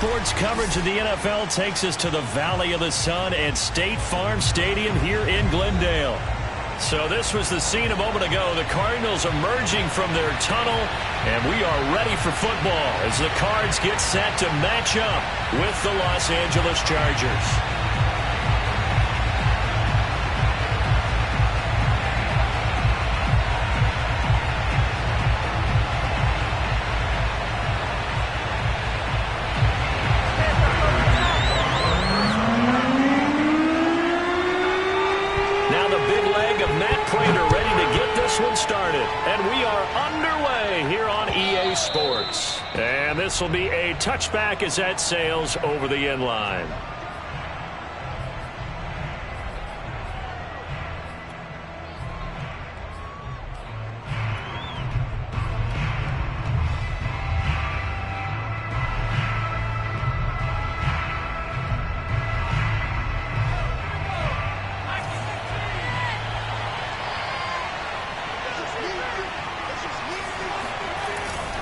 sports coverage of the NFL takes us to the Valley of the Sun and State Farm Stadium here in Glendale. So this was the scene a moment ago. The Cardinals emerging from their tunnel, and we are ready for football as the Cards get set to match up with the Los Angeles Chargers. And we are underway here on EA Sports. And this will be a touchback as that sails over the end line.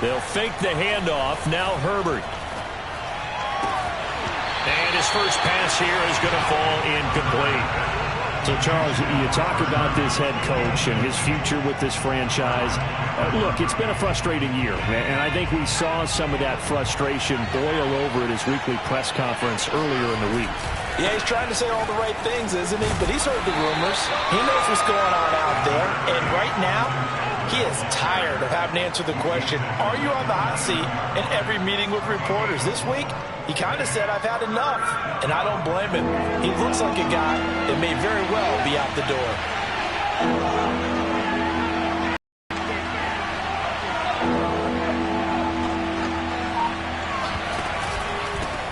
They'll fake the handoff. Now Herbert. And his first pass here is going to fall incomplete. So, Charles, you talk about this head coach and his future with this franchise. Look, it's been a frustrating year, and I think we saw some of that frustration boil over at his weekly press conference earlier in the week. Yeah, he's trying to say all the right things, isn't he? But he's heard the rumors. He knows what's going on out there. And right now, he is tired of having to answer the question, are you on the hot seat in every meeting with reporters? This week, he kind of said, I've had enough. And I don't blame him. He looks like a guy that may very well be out the door.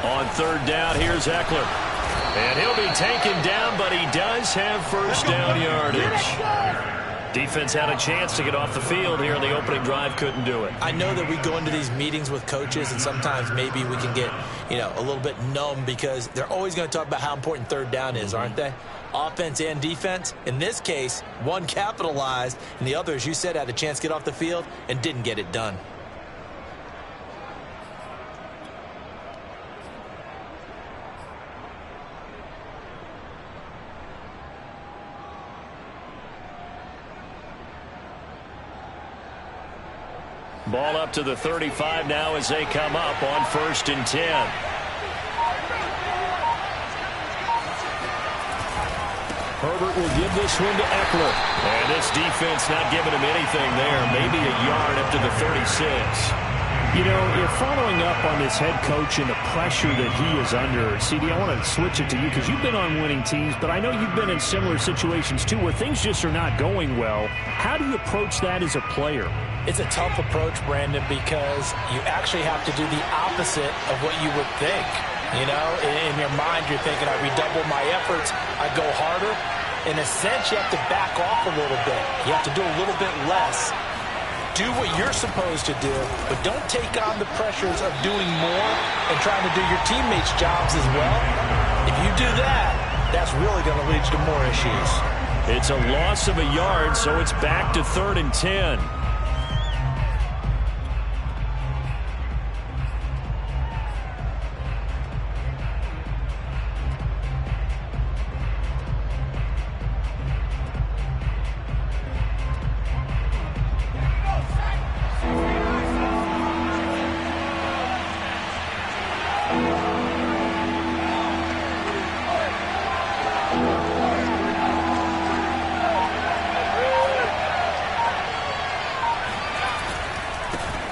On third down, here's Eckler. And he'll be taken down, but he does have first down yardage. Defense had a chance to get off the field here in the opening drive, couldn't do it. I know that we go into these meetings with coaches, and sometimes maybe we can get, a little bit numb because they're always going to talk about how important third down is, aren't they? Offense and defense. In this case, one capitalized, and the other, as you said, had a chance to get off the field and didn't get it done. Ball up to the 35 now as they come up on 1st and 10. Herbert will give this one to Eckler. And this defense not giving him anything there. Maybe a yard up to the 36. You're following up on this head coach and the pressure that he is under. CD, I want to switch it to you because you've been on winning teams, but I know you've been in similar situations too where things just are not going well. How do you approach that as a player? It's a tough approach, Brandon, because you actually have to do the opposite of what you would think. In your mind, you're thinking, I redouble my efforts, I go harder. In a sense, you have to back off a little bit. You have to do a little bit less. Do what you're supposed to do, but don't take on the pressures of doing more and trying to do your teammates' jobs as well. If you do that, that's really going to lead to more issues. It's a loss of a yard, so it's back to 3rd and 10.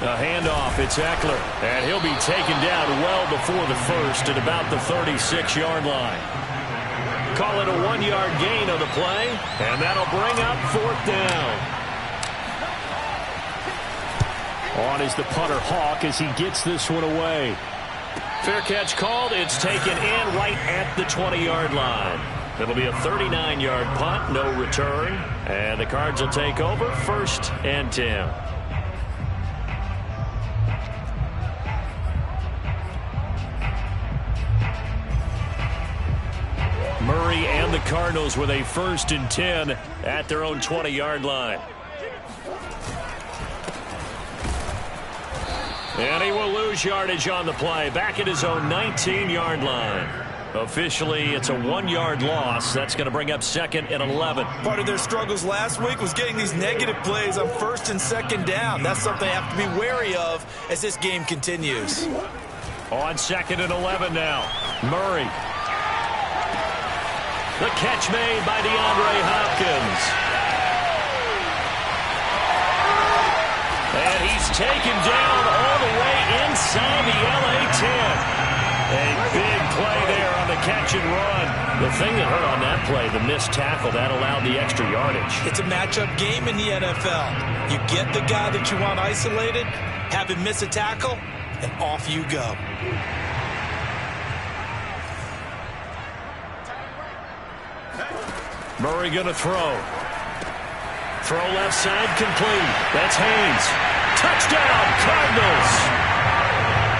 A handoff, it's Eckler, and he'll be taken down well before the first at about the 36-yard line. Call it a 1-yard gain on the play, and that'll bring up 4th down. On is the punter Hawk as he gets this one away. Fair catch called. It's taken in right at the 20-yard line. It'll be a 39-yard punt, no return, and the Cards will take over 1st and 10. Murray and the Cardinals with a 1st and 10 at their own 20-yard line. And he will lose lose yardage on the play. Back at his own 19-yard line. Officially, it's a 1-yard loss. That's going to bring up 2nd and 11. Part of their struggles last week was getting these negative plays on 1st and 2nd down. That's something they have to be wary of as this game continues. On 2nd and 11 now. Murray. The catch made by DeAndre Hopkins. And he's taken down all the way inside the LA 10. A big play there on the catch and run. The thing that hurt on that play, the missed tackle, that allowed the extra yardage. It's a matchup game in the NFL. You get the guy that you want isolated, have him miss a tackle, and off you go. Murray going to throw. Throw left side complete. That's Haynes. Touchdown, Cardinals.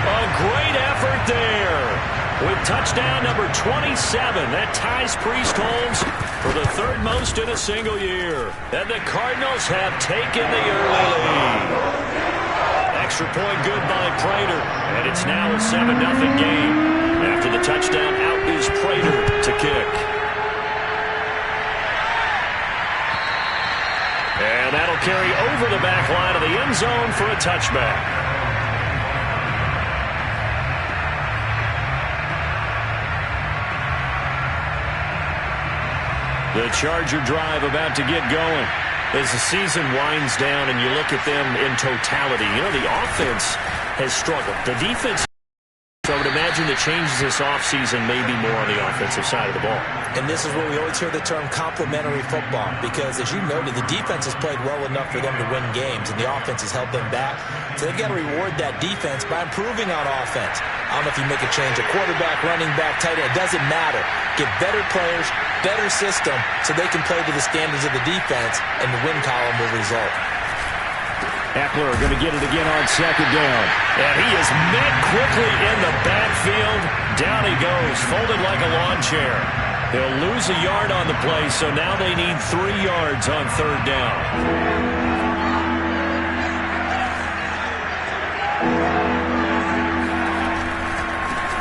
A great effort there. With touchdown number 27, that ties Priest Holmes for the 3rd most in a single year. And the Cardinals have taken the early lead. Extra point good by Prater. And it's now a 7-0 game. After the touchdown, out is Prater to kick. And that'll carry over the back line of the end zone for a touchback. The Charger drive about to get going. As the season winds down and you look at them in totality, you know, the offense has struggled. The defense, so I would imagine the changes this offseason may be more on the offensive side of the ball. And this is where we always hear the term complementary football, because as you noted, the defense has played well enough for them to win games, and the offense has held them back. So they've got to reward that defense by improving on offense. I don't know if you make a change, a quarterback, running back, tight end, it doesn't matter. Get better players, better system, so they can play to the standards of the defense, and the win column will result. Eckler going to get it again on 2nd down. And he is met quickly in the backfield. Down he goes, folded like a lawn chair. He'll lose a yard on the play, so now they need 3 yards on 3rd down.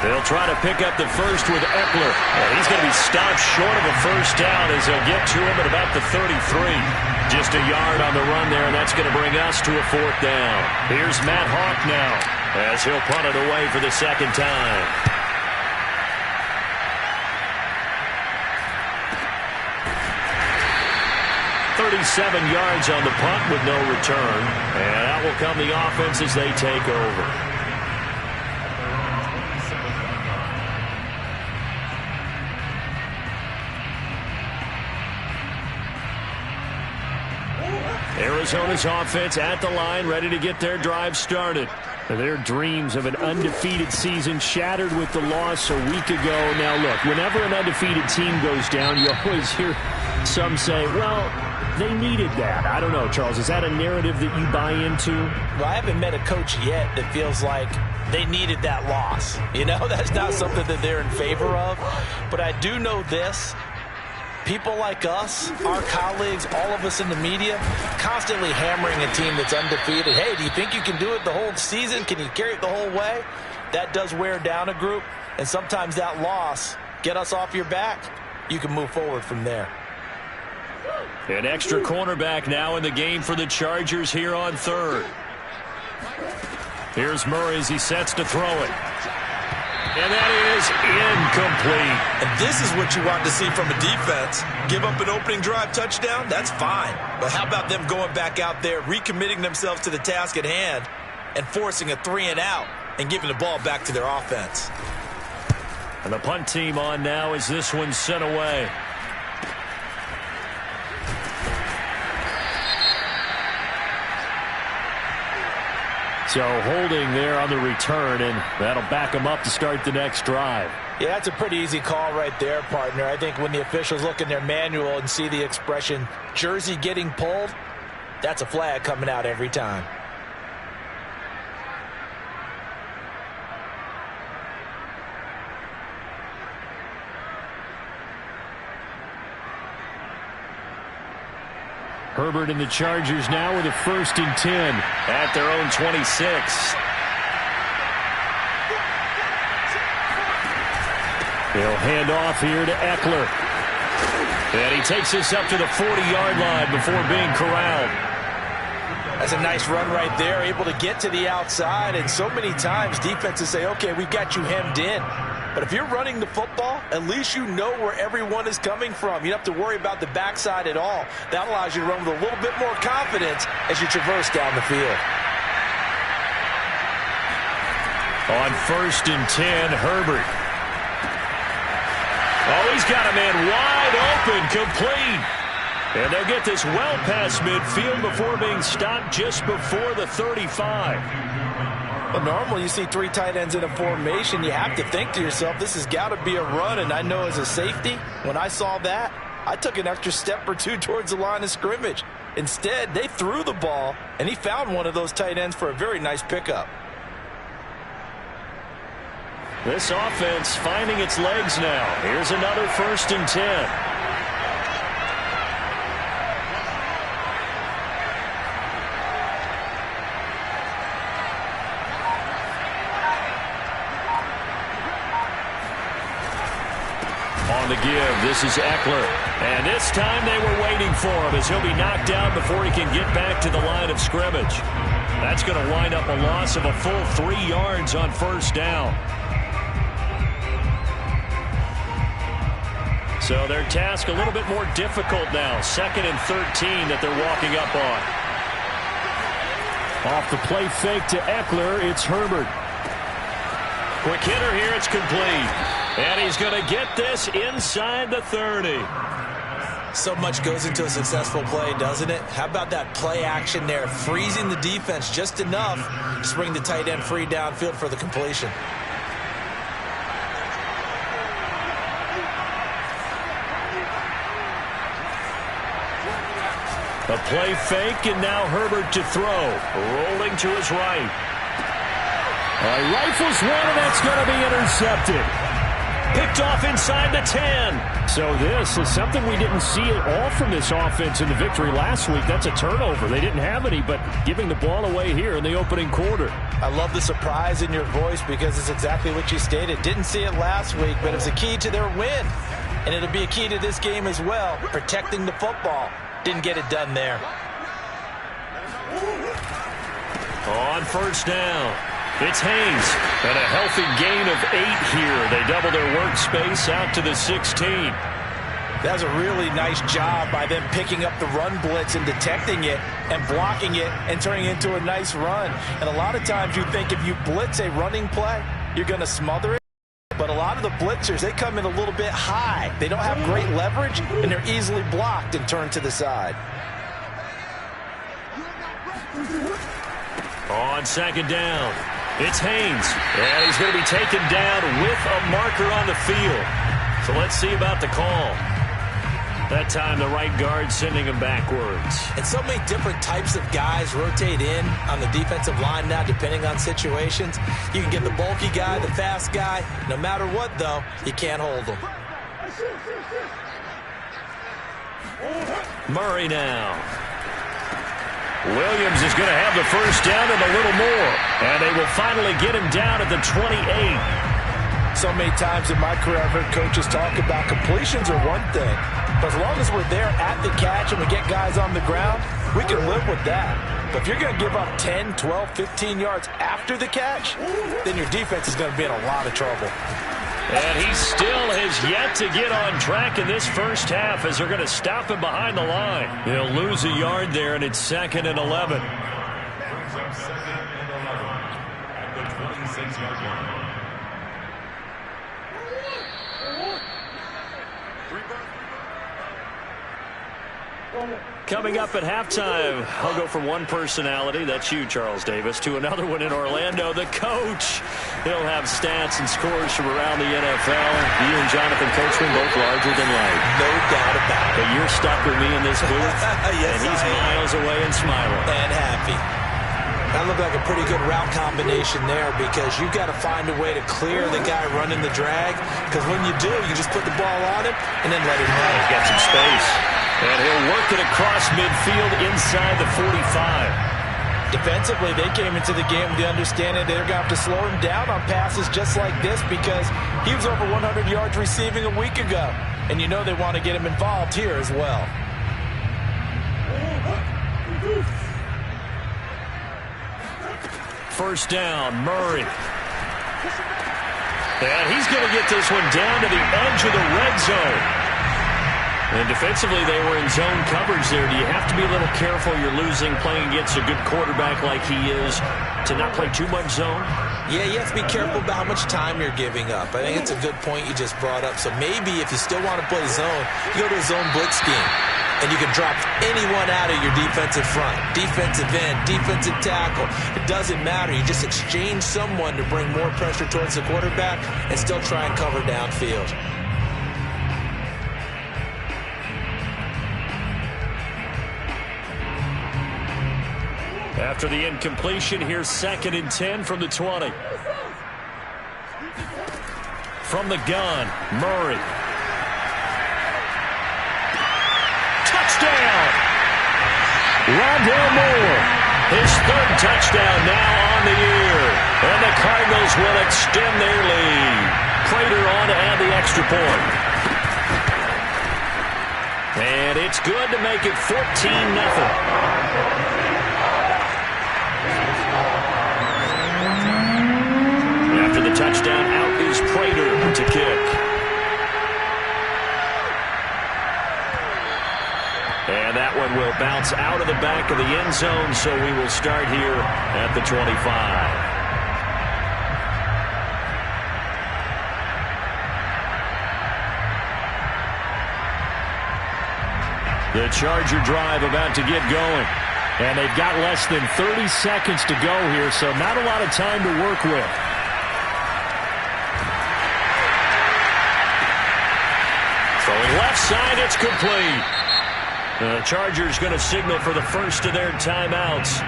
They'll try to pick up the first with Eckler. And he's going to be stopped short of a 1st down as they'll get to him at about the 33. Just a yard on the run there, and that's going to bring us to a 4th down. Here's Matt Hawk now as he'll punt it away for the 2nd time. 37 yards on the punt with no return. And out will come the offense as they take over. Arizona's offense at the line, ready to get their drive started. Their dreams of an undefeated season shattered with the loss a week ago. Now, look, whenever an undefeated team goes down, you always hear some say, well, they needed that. I don't know, Charles. Is that a narrative that you buy into? Well, I haven't met a coach yet that feels like they needed that loss. You know, that's not something that they're in favor of. But I do know this. People like us, our colleagues, all of us in the media, constantly hammering a team that's undefeated. Hey, do you think you can do it the whole season? Can you carry it the whole way? That does wear down a group. And sometimes that loss, get us off your back, you can move forward from there. An extra cornerback now in the game for the Chargers here on 3rd. Here's Murray as he sets to throw it. And that is incomplete. And this is what you want to see from a defense. Give up an opening drive touchdown, that's fine. But how about them going back out there, recommitting themselves to the task at hand, and forcing a 3-and-out and giving the ball back to their offense. And the punt team on now as this one's sent away. So holding there on the return, and that'll back them up to start the next drive. Yeah, that's a pretty easy call right there, partner. I think when the officials look in their manual and see the expression, jersey getting pulled, that's a flag coming out every time. Herbert and the Chargers now with a 1st and 10 at their own 26. He'll hand off here to Ekeler. And he takes this up to the 40-yard line before being corralled. That's a nice run right there, able to get to the outside. And so many times defenses say, okay, we've got you hemmed in. But if you're running the football, at least you know where everyone is coming from. You don't have to worry about the backside at all. That allows you to run with a little bit more confidence as you traverse down the field. On 1st and 10, Herbert. Oh, he's got a man wide open, complete. And they'll get this well past midfield before being stopped just before the 35. Well, normally you see 3 tight ends in a formation. You have to think to yourself, this has got to be a run. And I know as a safety, when I saw that, I took an extra step or 2 towards the line of scrimmage. Instead, they threw the ball, and he found one of those tight ends for a very nice pickup. This offense finding its legs now. Here's another 1st and 10. On the give, this is Ekeler. And this time they were waiting for him as he'll be knocked down before he can get back to the line of scrimmage. That's going to wind up a loss of a full 3 yards on 1st down. So their task a little bit more difficult now. 2nd and 13 that they're walking up on. Off the play fake to Ekeler, it's Herbert. Quick hitter here, it's complete. And he's going to get this inside the 30. So much goes into a successful play, doesn't it? How about that play action there? Freezing the defense just enough to bring the tight end free downfield for the completion. A play fake, and now Herbert to throw. Rolling to his right. Rifles one, and that's going to be intercepted. Picked off inside the 10. So this is something we didn't see at all from this offense in the victory last week. That's a turnover. They didn't have any, but giving the ball away here in the opening quarter. I love the surprise in your voice because it's exactly what you stated. Didn't see it last week, but it was a key to their win. And it'll be a key to this game as well, protecting the football. Didn't get it done there. On 1st down, it's Haynes. And a healthy gain of 8 here. They double their workspace out to the 16. That was a really nice job by them picking up the run blitz and detecting it and blocking it and turning it into a nice run. And a lot of times you think if you blitz a running play, you're going to smother it. But a lot of the blitzers, they come in a little bit high. They don't have great leverage, and they're easily blocked and turned to the side. On 2nd down, it's Haynes. And he's going to be taken down with a marker on the field. So let's see about the call. That time the right guard sending him backwards. And so many different types of guys rotate in on the defensive line now, depending on situations. You can get the bulky guy, the fast guy. No matter what, though, you can't hold them. Murray now. Williams is going to have the 1st down and a little more. And they will finally get him down at the 28. So many times in my career, I've heard coaches talk about completions are one thing. But as long as we're there at the catch and we get guys on the ground, we can live with that. But if you're going to give up 10, 12, 15 yards after the catch, then your defense is going to be in a lot of trouble. And he still has yet to get on track in this 1st half as they're going to stop him behind the line. He'll lose a yard there, and it's 2nd and 11. Coming up at halftime, I'll go from one personality, that's you, Charles Davis, to another one in Orlando, the coach. He'll have stats and scores from around the NFL. You and Jonathan Coachman both larger than life. No doubt about it. But you're stuck with me in this booth, yes, and he's miles away and smiling. And happy. That looked like a pretty good route combination there because you've got to find a way to clear the guy running the drag because when you do, you just put the ball on him and then let him run. He's got some space. And he'll work it across midfield inside the 45. Defensively, they came into the game with the understanding they're going to have to slow him down on passes just like this because he was over 100 yards receiving a week ago. And you know they want to get him involved here as well. First down, Murray. And he's going to get this one down to the edge of the red zone. And defensively, they were in zone coverage there. Do you have to be a little careful? You're losing, playing against a good quarterback like he is, to not play too much zone? Yeah, you have to be careful about how much time you're giving up. I think it's a good point you just brought up. So maybe if you still want to play zone, you go to a zone blitz scheme. And you can drop anyone out of your defensive front, defensive end, defensive tackle. It doesn't matter. You just exchange someone to bring more pressure towards the quarterback and still try and cover downfield. After the incompletion, here's 2nd and 10 from the 20. From the gun, Murray. Touchdown! Rondale Moore, his 3rd touchdown now on the year. And the Cardinals will extend their lead. Prater on to add the extra point. And it's good to make it 14-0. After the touchdown, out is Prater to kick. And that one will bounce out of the back of the end zone, so we will start here at the 25. The Charger drive about to get going. And they've got less than 30 seconds to go here, so not a lot of time to work with. Throwing left side, it's complete. The Chargers going to signal for the first of their timeouts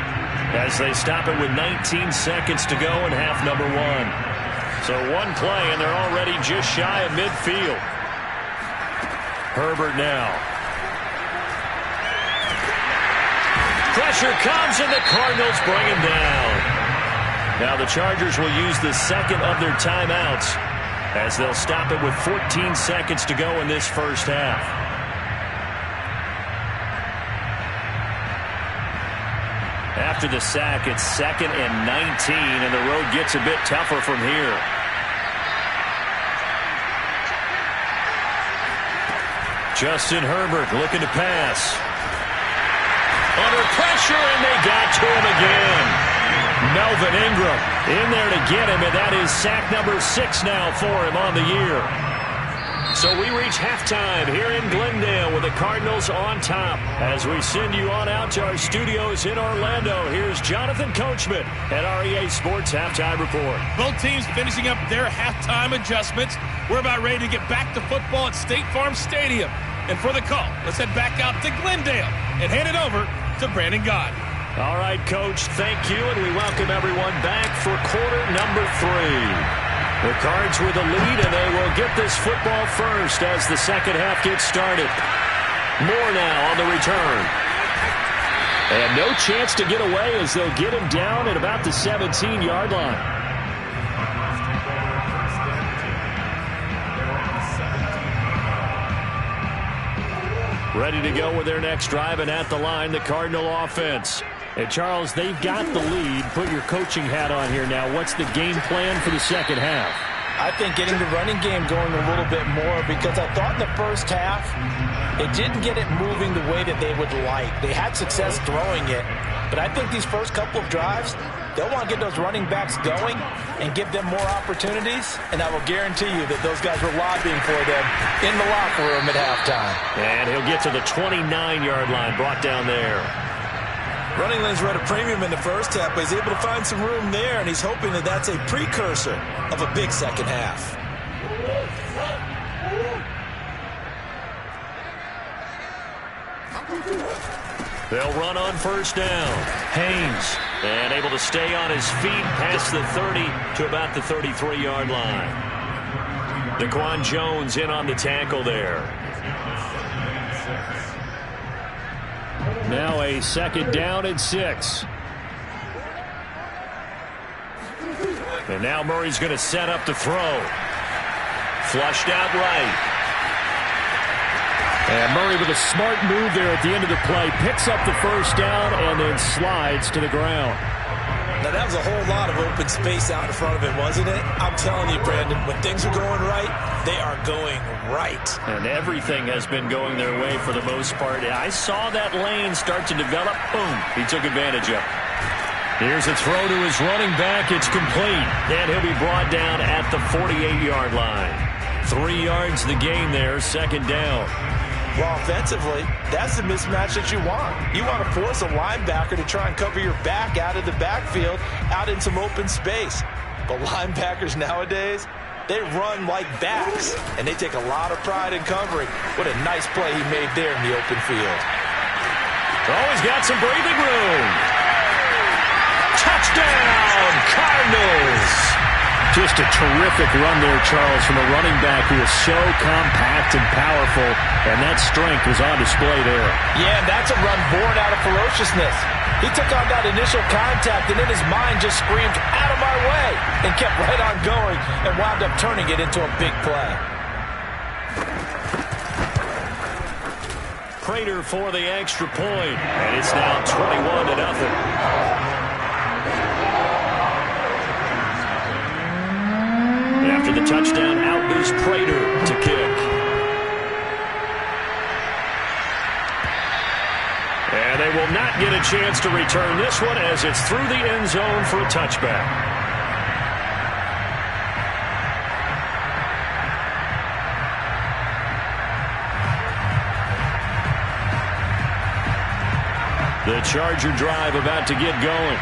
as they stop it with 19 seconds to go in half number 1. So one play, and they're already just shy of midfield. Herbert now. Pressure comes, and the Cardinals bring him down. Now the Chargers will use the second of their timeouts as they'll stop it with 14 seconds to go in this first half. After the sack, it's 2nd and 19, and the road gets a bit tougher from here. Justin Herbert looking to pass. Under pressure, and they got to him again. Melvin Ingram in there to get him, and that is sack number 6 now for him on the year. So we reach halftime here in Glendale with the Cardinals on top. As we send you on out to our studios in Orlando, here's Jonathan Coachman at REA Sports Halftime Report. Both teams finishing up their halftime adjustments. We're about ready to get back to football at State Farm Stadium. And for the call, let's head back out to Glendale and hand it over to Brandon Gaudin. All right, Coach, thank you, and we welcome everyone back for quarter number 3. The Cards with a lead, and they will get this football first as the second half gets started. Moore now on the return. And no chance to get away as they'll get him down at about the 17-yard line. Ready to go with their next drive, and at the line, the Cardinal offense. And Charles, they've got the lead. Put your coaching hat on here now. What's the game plan for the second half? I think getting the running game going a little bit more, because I thought in the first half it didn't get it moving the way that they would like. They had success throwing it, but I think these first couple of drives, they'll want to get those running backs going and give them more opportunities, and I will guarantee you that those guys were lobbying for them in the locker room at halftime. And he'll get to the 29-yard line, brought down there. Running lanes were at a premium in the first half, but he's able to find some room there, and he's hoping that that's a precursor of a big second half. They'll run on first down. Haynes, and able to stay on his feet past the 30 to about the 33-yard line. Daquan Jones in on the tackle there. Now a second down and 6. And now Murray's going to set up to throw. Flushed out right. And Murray with a smart move there at the end of the play. Picks up the first down and then slides to the ground. Now, that was a whole lot of open space out in front of him, wasn't it? I'm telling you, Brandon, when things are going right, they are going right. And everything has been going their way for the most part. I saw that lane start to develop. Boom. He took advantage of it. Here's a throw to his running back. It's complete. And he'll be brought down at the 48-yard line. 3 yards the gain there, second down. Well, offensively, that's the mismatch that you want. You want to force a linebacker to try and cover your back out of the backfield, out in some open space. But linebackers nowadays, they run like backs, and they take a lot of pride in covering. What a nice play he made there in the open field. Oh, he's got some breathing room. Touchdown, Cardinals! Just a terrific run there, Charles, from a running back who is so compact and powerful, and that strength was on display there. Yeah, and that's a run born out of ferociousness. He took on that initial contact, and then his mind just screamed, out of my way, and kept right on going and wound up turning it into a big play. Prater for the extra point, and it's now 21-0. After the touchdown, out is Prater to kick. And they will not get a chance to return this one as it's through the end zone for a touchback. The Charger drive about to get going.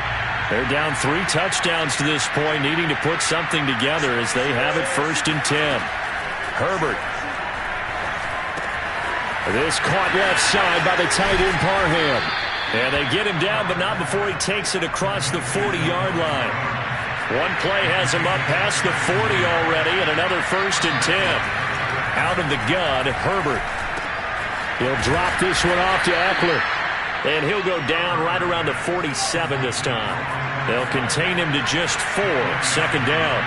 They're down 3 touchdowns to this point, needing to put something together as they have it 1st and 10. Herbert. This caught left side by the tight end Parham. And they get him down, but not before he takes it across the 40-yard line. One play has him up past the 40 already, and another 1st and 10. Out of the gun, Herbert. He'll drop this one off to Eckler. And he'll go down right around the 47 this time. They'll contain him to just 4. Second down.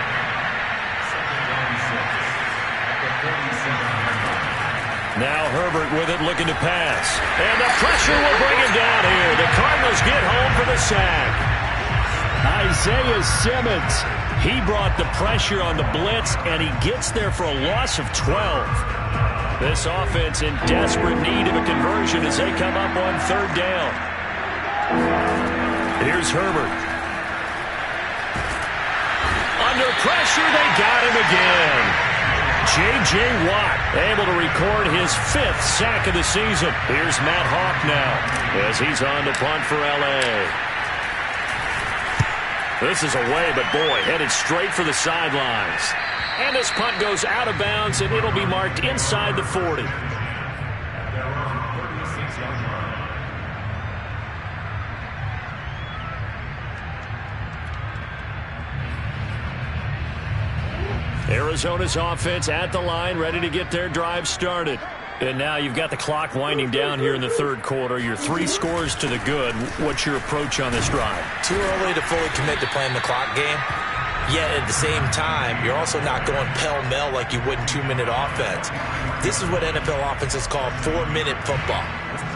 Now Herbert with it, looking to pass. And the pressure will bring him down here. The Cardinals get home for the sack. Isaiah Simmons. He brought the pressure on the blitz, and he gets there for a loss of 12. This offense in desperate need of a conversion as they come up on 3rd down. Here's Herbert. Under pressure, they got him again. J.J. Watt able to record his 5th sack of the season. Here's Matt Hawk now as he's on to punt for L.A. This is away, but boy, headed straight for the sidelines. And this punt goes out of bounds, and it'll be marked inside the 40. Arizona's offense at the line, ready to get their drive started. And now you've got the clock winding down here in the 3rd quarter. You're 3 scores to the good. What's your approach on this drive? Too early to fully commit to playing the clock game. Yet at the same time, you're also not going pell-mell like you would in 2-minute offense. This is what NFL offenses call 4-minute football.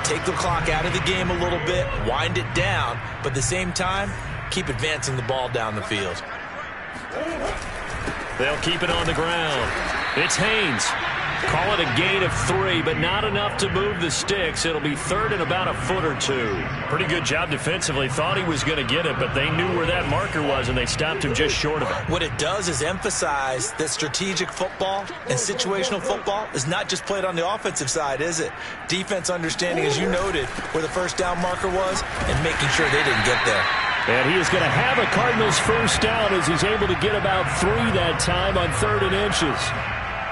Take the clock out of the game a little bit, wind it down, but at the same time, keep advancing the ball down the field. They'll keep it on the ground. It's Haynes. Call it a gain of 3, but not enough to move the sticks. It'll be 3rd and about a foot or 2. Pretty good job defensively. Thought he was going to get it, but they knew where that marker was, and they stopped him just short of it. What it does is emphasize that strategic football and situational football is not just played on the offensive side, is it? Defense understanding, as you noted, where the 1st down marker was and making sure they didn't get there. And he is going to have a Cardinals 1st down as he's able to get about 3 that time on 3rd and inches.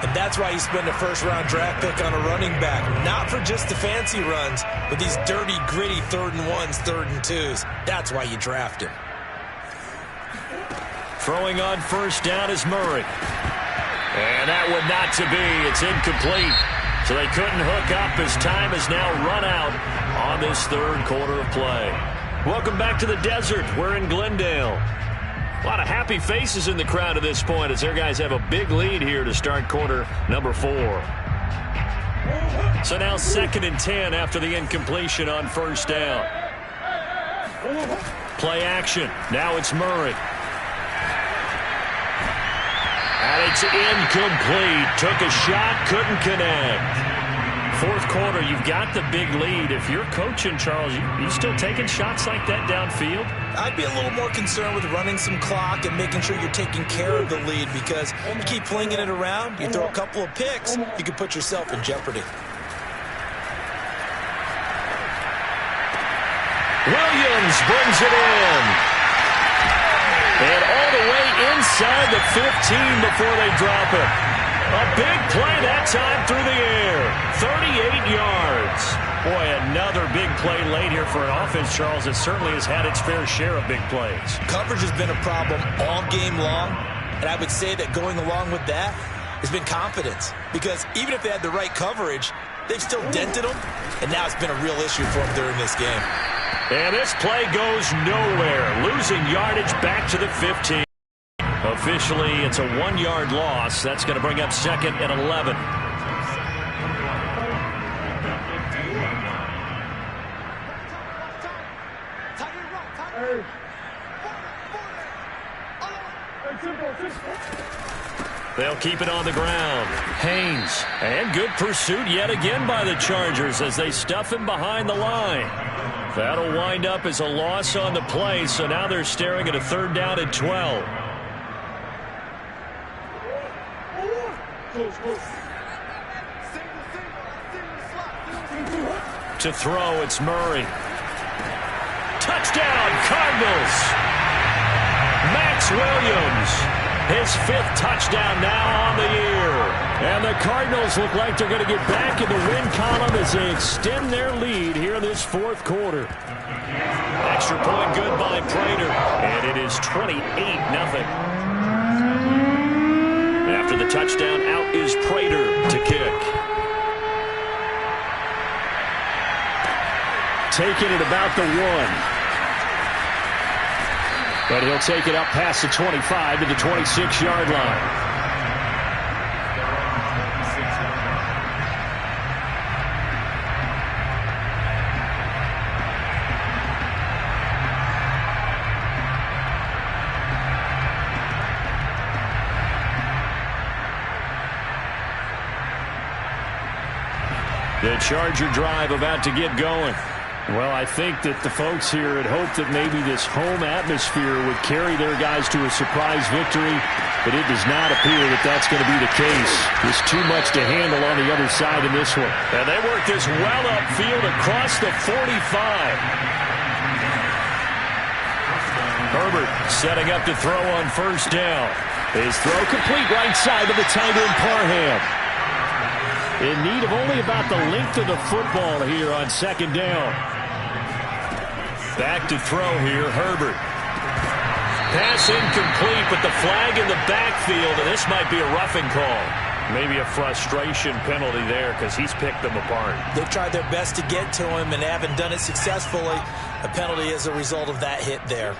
And that's why you spend a 1st-round draft pick on a running back. Not for just the fancy runs, but these dirty, gritty 3rd and 1s, 3rd and 2s. That's why you draft him. Throwing on 1st down is Murray. And that one not to be. It's incomplete. So they couldn't hook up as time has now run out on this 3rd quarter of play. Welcome back to the desert. We're in Glendale. A lot of happy faces in the crowd at this point as their guys have a big lead here to start quarter number 4. So now 2nd and 10 after the incompletion on first down. Play action. Now it's Murray. And it's incomplete. Took a shot, couldn't connect. 4th quarter, you've got the big lead. If you're coaching, Charles, you still taking shots like that downfield? I'd be a little more concerned with running some clock and making sure you're taking care of the lead, because you keep flinging it around, you throw a couple of picks, you can put yourself in jeopardy. Williams brings it in. And all the way inside the 15 before they drop it. A big play that time through the air. 38 yards. Boy, another big play late here for an offense, Charles, that certainly has had its fair share of big plays. Coverage has been a problem all game long, and I would say that going along with that has been confidence. Because even if they had the right coverage, they've still dented them, and now it's been a real issue for them during this game. And this play goes nowhere. Losing yardage back to the 15. Officially, it's a 1-yard loss. That's going to bring up 2nd and 11. They'll keep it on the ground. Haynes. And good pursuit yet again by the Chargers as they stuff him behind the line. That'll wind up as a loss on the play, so now they're staring at a 3rd down and 12. To throw, it's Murray. Touchdown, Cardinals! Max Williams, his 5th touchdown now on the year. And the Cardinals look like they're going to get back in the win column as they extend their lead here in this 4th quarter. Extra point good by Prater, and it is 28-0. After the touchdown, out is Prater to kick. Taking it about the 1. But he'll take it up past the 25 to the 26-yard line. The Charger drive about to get going. Well, I think that the folks here had hoped that maybe this home atmosphere would carry their guys to a surprise victory, but it does not appear that that's going to be the case. There's too much to handle on the other side in this one. And they work this well upfield across the 45. Herbert setting up to throw on first down. His throw complete right side of the tight end Parham. In need of only about the length of the football here on 2nd down. Back to throw here, Herbert. Pass incomplete, but the flag in the backfield, and this might be a roughing call. Maybe a frustration penalty there because he's picked them apart. They've tried their best to get to him and haven't done it successfully. A penalty as a result of that hit there.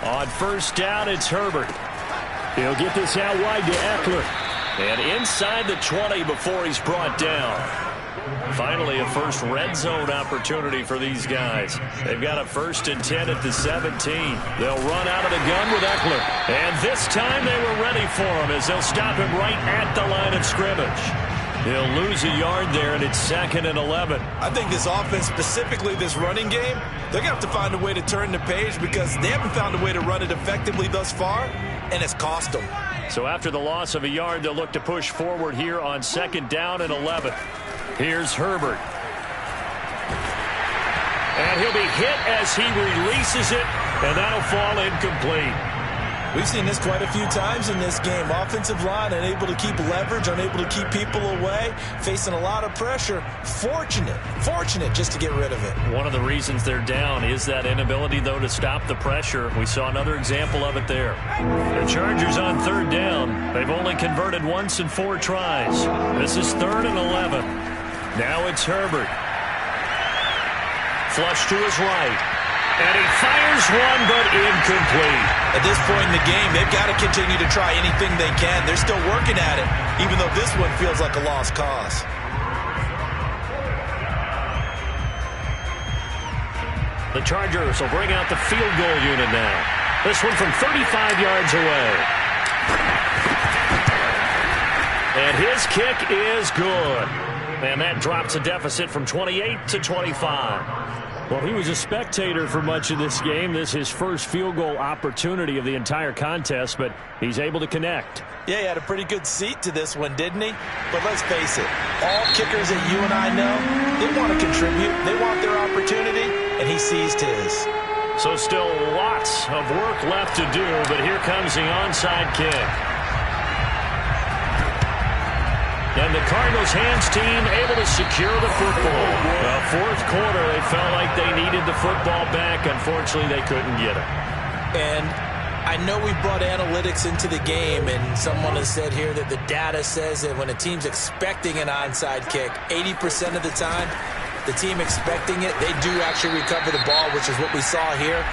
On first down, it's Herbert. He'll get this out wide to Eckler. And inside the 20 before he's brought down. Finally, a first red zone opportunity for these guys. They've got a 1st and 10 at the 17. They'll run out of the gun with Eckler. And this time they were ready for him as they'll stop him right at the line of scrimmage. He'll lose a yard there, and it's 2nd and 11. I think this offense, specifically this running game, they're going to have to find a way to turn the page because they haven't found a way to run it effectively thus far, and it's cost them. So after the loss of a yard, they'll look to push forward here on 2nd down and 11. Here's Herbert. And he'll be hit as he releases it, and that'll fall incomplete. We've seen this quite a few times in this game. Offensive line unable to keep leverage, unable to keep people away, facing a lot of pressure. Fortunate just to get rid of it. One of the reasons they're down is that inability, though, to stop the pressure. We saw another example of it there. The Chargers on 3rd down. They've only converted once in 4 tries. This is 3rd and 11. Now it's Herbert. Flush to his right. And he fires one, but incomplete. At this point in the game, they've got to continue to try anything they can. They're still working at it, even though this one feels like a lost cause. The Chargers will bring out the field goal unit now. This one from 35 yards away. And his kick is good. And that drops a deficit from 28 to 25. Well, he was a spectator for much of this game. This is his first field goal opportunity of the entire contest, but he's able to connect. Yeah, he had a pretty good seat to this one, didn't he? But let's face it, all kickers that you and I know, they want to contribute. They want their opportunity, and he seized his. So still lots of work left to do, but here comes the onside kick. And the Cardinals hands team able to secure the football. Well, fourth quarter, they felt like they needed the football back. Unfortunately, they couldn't get it. And I know we brought analytics into the game, and someone has said here that the data says that when a team's expecting an onside kick, 80% of the time, the team expecting it, they do actually recover the ball, which is what we saw here.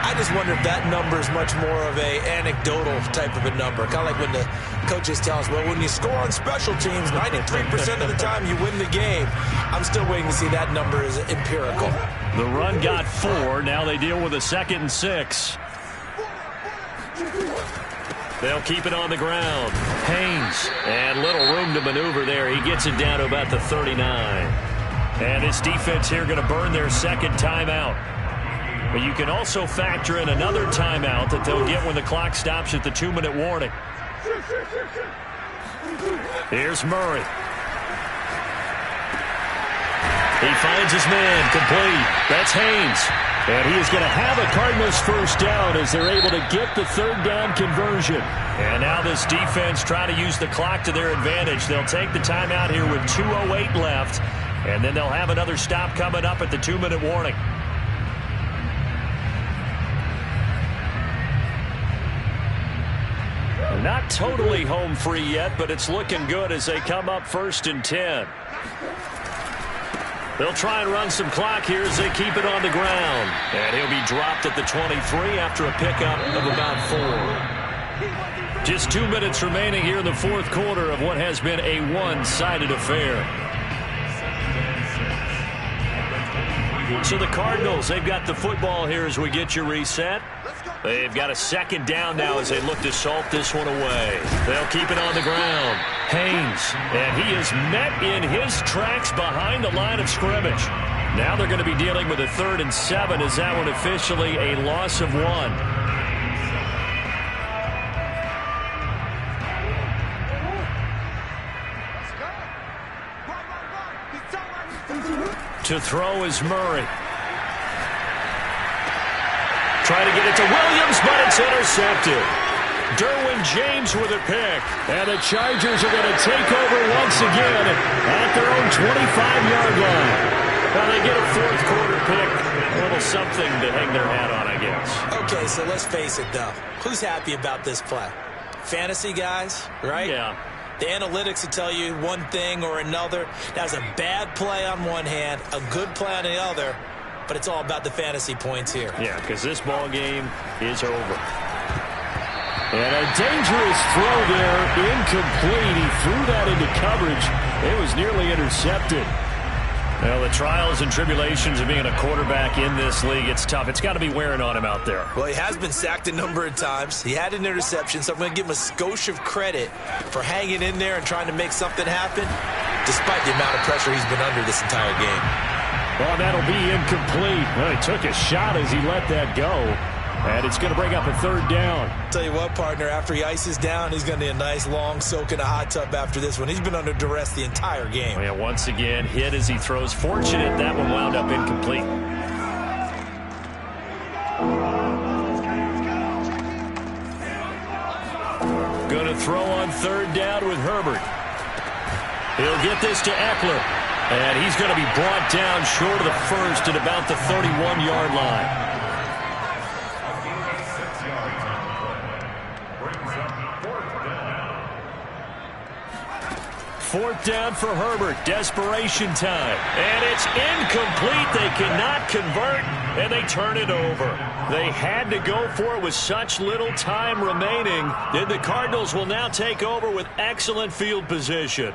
I just wonder if that number is much more of a anecdotal type of a number. Kind of like when the coaches tell us, well, when you score on special teams, 93% of the time you win the game. I'm still waiting to see that number is empirical. The run got 4. Now they deal with a 2nd and 6. They'll keep it on the ground. Haynes, and little room to maneuver there. He gets it down to about the 39. And this defense here going to burn their second timeout. But you can also factor in another timeout that they'll get when the clock stops at the 2-minute warning. Here's Murray. He finds his man, complete. That's Haynes. And he is going to have a Cardinals first down as they're able to get the third down conversion. And now this defense trying to use the clock to their advantage. They'll take the timeout here with 2:08 left. And then they'll have another stop coming up at the 2-minute warning. Not totally home free yet, but it's looking good as they come up 1st and 10. They'll try and run some clock here as they keep it on the ground. And he'll be dropped at the 23 after a pickup of about 4. Just 2 minutes remaining here in the fourth quarter of what has been a one-sided affair. So the Cardinals, they've got the football here as we get you reset. They've got a 2nd down now as they look to salt this one away. They'll keep it on the ground. Haynes, and he is met in his tracks behind the line of scrimmage. Now they're going to be dealing with a 3rd and 7 as that one officially a loss of 1. To throw is Murray. Trying to get it to Williams, but it's intercepted. Derwin James with a pick. And the Chargers are going to take over once again at their own 25-yard line. Well, they get a fourth quarter pick. A little something to hang their hat on, I guess. Okay, so let's face it, though. Who's happy about this play? Fantasy guys, right? Yeah. The analytics will tell you one thing or another. That was a bad play on one hand, a good play on the other, but it's all about the fantasy points here. Yeah, because this ball game is over. And a dangerous throw there, incomplete. He threw that into coverage. It was nearly intercepted. Well, the trials and tribulations of being a quarterback in this league, it's tough. It's got to be wearing on him out there. Well, he has been sacked a number of times. He had an interception, so I'm going to give him a skosh of credit for hanging in there and trying to make something happen, despite the amount of pressure he's been under this entire game. Well, that'll be incomplete. Well, he took a shot as he let that go. And it's going to bring up a 3rd down. Tell you what, partner, after he ices down, he's going to need a nice long soak in a hot tub after this one. He's been under duress the entire game. Yeah, once again, hit as he throws. Fortunate that one wound up incomplete. Going to throw on 3rd down with Herbert. He'll get this to Eckler. And he's going to be brought down short of the first at about the 31-yard line. 4 4th down for Herbert. Desperation time. And it's incomplete. They cannot convert, and they turn it over. They had to go for it with such little time remaining. Then the Cardinals will now take over with excellent field position.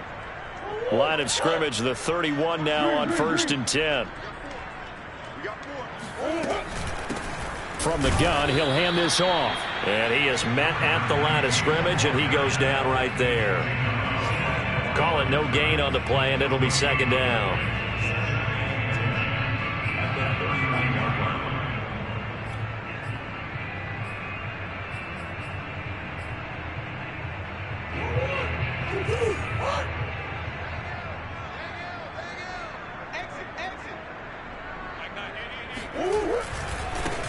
Line of scrimmage, the 31 now on 1st and 10. From the gun, he'll hand this off. And he is met at the line of scrimmage, and he goes down right there. Call it no gain on the play, and it'll be 2nd down.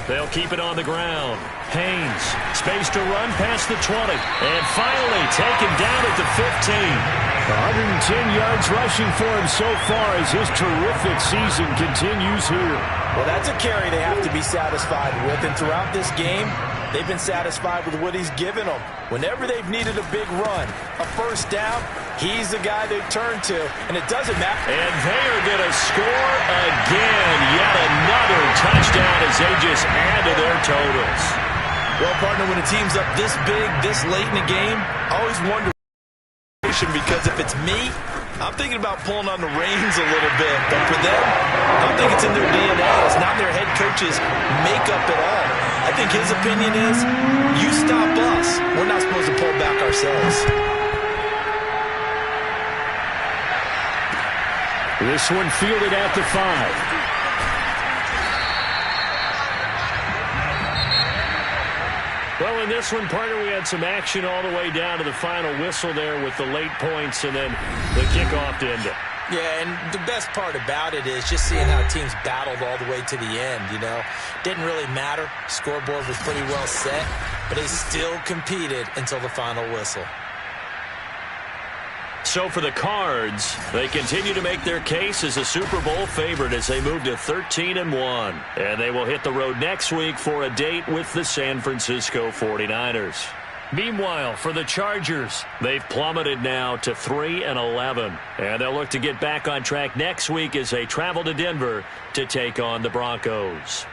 They'll keep it on the ground. Haynes, space to run past the 20. And finally taken down at the 15. 110 yards rushing for him so far as his terrific season continues here. Well, that's a carry they have to be satisfied with. And throughout this game, they've been satisfied with what he's given them. Whenever they've needed a big run, a 1st down, he's the guy they turn to. And it doesn't matter. And they are going to score again. Yet another touchdown as they just add to their totals. Well, partner, when a team's up this big, this late in the game, I always wonder, because if it's me, I'm thinking about pulling on the reins a little bit. But for them, I don't think it's in their DNA. It's not their head coach's makeup at all. I think his opinion is, you stop us. We're not supposed to pull back ourselves. This one fielded at the 5. Well, in this one, partner, we had some action all the way down to the final whistle there with the late points and then the kickoff to end it. Yeah, and the best part about it is just seeing how teams battled all the way to the end, you know. Didn't really matter. Scoreboard was pretty well set, but they still competed until the final whistle. So for the Cards, they continue to make their case as a Super Bowl favorite as they move to 13-1. And they will hit the road next week for a date with the San Francisco 49ers. Meanwhile, for the Chargers, they've plummeted now to 3-11. And they'll look to get back on track next week as they travel to Denver to take on the Broncos.